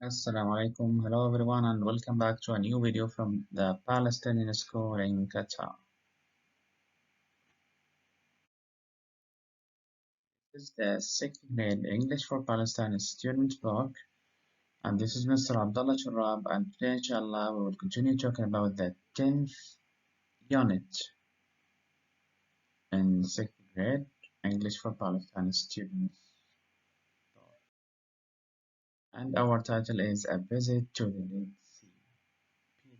Assalamu alaikum. Hello everyone and welcome back to a new video from the Palestinian school in Qatar. This is the sixth grade English for Palestine student blog, and this is Mr. Abdullah Churab, and today inshallah we will continue talking about the 10th unit in sixth grade English for Palestine students. And our title is A Visit to the Dead Sea,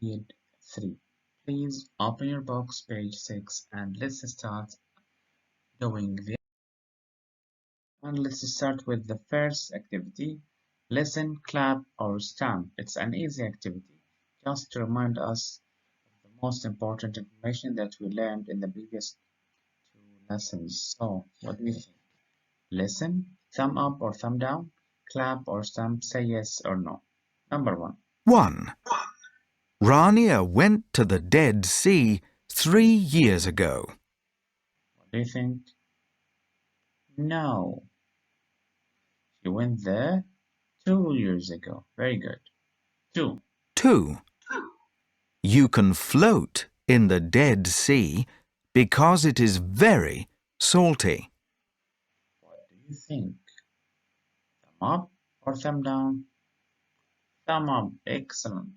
period 3. Please open your box, page 6, and let's start doing the. And let's start with the first activity. Listen, clap, or stamp. It's an easy activity, just to remind us of the most important information that we learned in the previous two lessons. So, what do you think? Listen, thumb up or thumb down, clap or stamp, say yes or no. Number 1. 1. Rania went to the Dead Sea 3 years ago. What do you think? No. She went there 2 years ago. Very good. 2. 2. You can float in the Dead Sea because it is very salty. What do you think? Thumb up or thumb down? Thumb up. Excellent.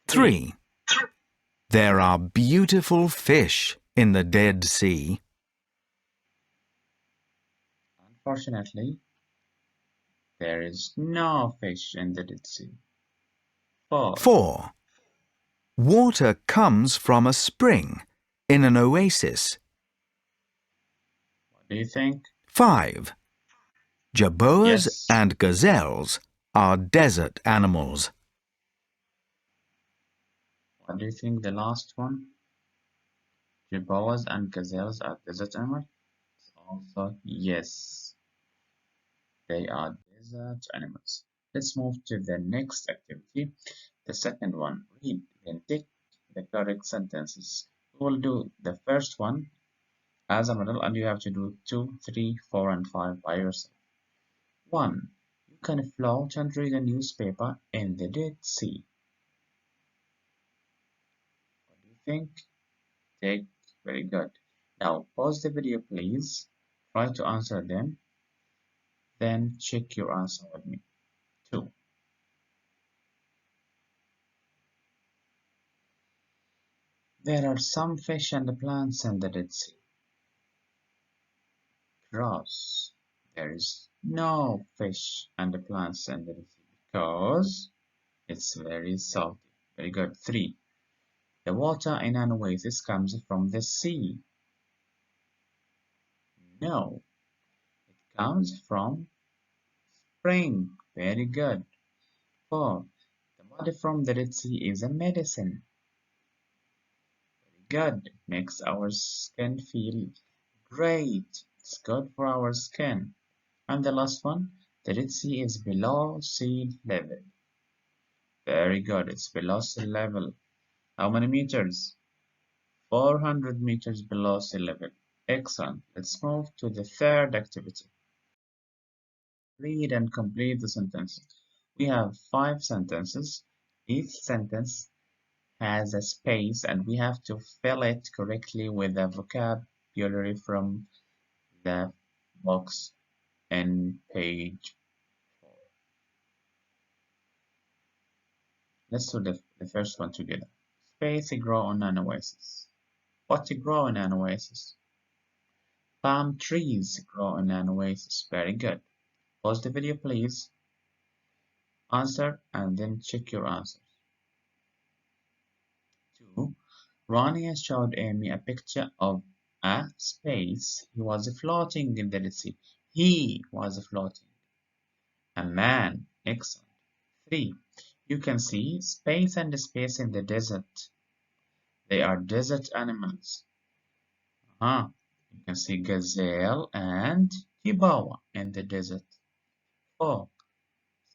3. 3. There are beautiful fish in the Dead Sea. Unfortunately, there is no fish in the Dead Sea. 4. 4. Water comes from a spring in an oasis. What do you think? 5. Jaboas Yes. and gazelles are desert animals. What do you think the last one? Jaboas and gazelles are desert animals? Also, yes. They are desert animals. Let's move to the next activity. The second one. Read, then tick the correct sentences. We will do the first one as a model, and you have to do 2, 3, 4, and 5 by yourself. 1. You can float and read a newspaper in the Dead Sea. What do you think? Take. Very good. Now pause the video please. Try to answer them. Then check your answer with me. 2. There are some fish and plants in the Dead Sea. Cross. There is no fish and plants in the Dead Sea because it's very salty. Very good. 3. The water in an oasis comes from the sea. No, it comes from spring. Very good. 4. The mud from the Dead Sea is a medicine. Very good. It makes our skin feel great. It's good for our skin. And the last one, the Dead Sea is below sea level. Very good. It's below sea level. How many meters? 400 meters below sea level. Excellent. Let's move to the third activity. Read and complete the sentences. We have 5 sentences. Each sentence has a space and we have to fill it correctly with a vocabulary from the box in page 4. Let's do the first one together. Space grow on an oasis. What grow in an oasis? Palm trees grow in an oasis. Very good. Pause the video please. Answer and then check your answers. 2. Rania showed Amy a picture of a space. He was floating in the Dead Sea. He was floating. A man. Excellent. 3. You can see space and space in the desert. They are desert animals. You can see gazelle and Kibawa in the desert. 4.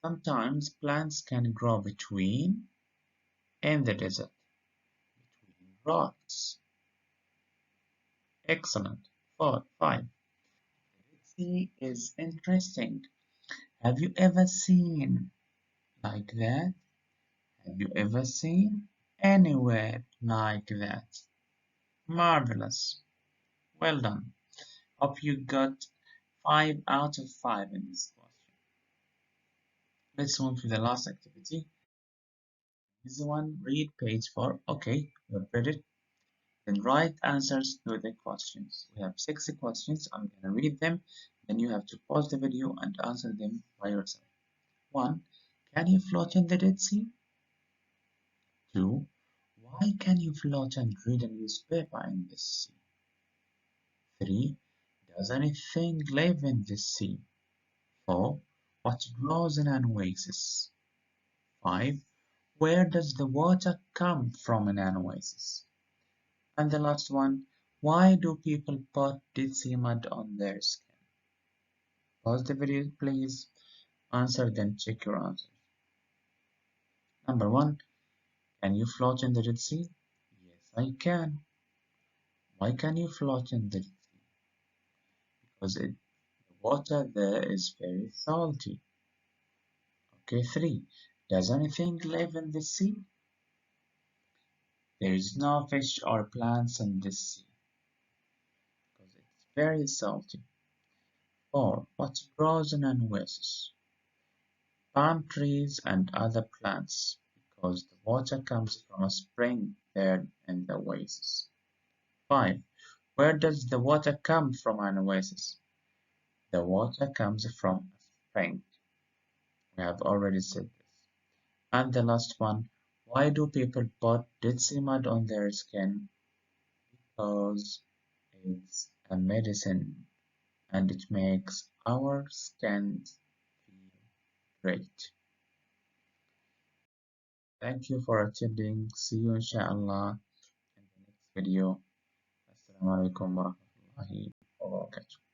Sometimes plants can grow between in the desert, between rocks. Excellent. 4. 5. The Red Sea is interesting. Have you ever seen Like that? Have you ever seen anywhere like that? Marvelous. Well done. Hope you got 5 out of 5 in this question. Let's move to the last activity. This one, read page 4. Okay, you've read it. Then write answers to the questions. We have 6 questions. I'm going to read them. Then you have to pause the video and answer them by yourself. 1. Can you float in the Dead Sea? 2. Why can you float and read a newspaper in the sea? 3. Does anything live in the sea? 4. What grows in an oasis? 5. Where does the water come from in an oasis? And the last one, why do people put Dead Sea mud on their skin? Pause the video, please. Answer, then check your answers. Number 1, can you float in the Dead Sea? Yes, I can. Why can you float in the Dead Sea? Because the water there is very salty. Okay, 3. Does anything live in the sea? There is no fish or plants in the sea because it's very salty. 4. What grows in an oasis? Palm trees and other plants because the water comes from a spring there in the oasis. 5. Where does the water come from an oasis? The water comes from a spring. We have already said this. And the last one, why do people put Dead Sea mud on their skin? Because it's a medicine and it makes our skin feel great. Thank you for attending. See you inshallah in the next video. Assalamu alaikum warahmatullahi wabarakatuh.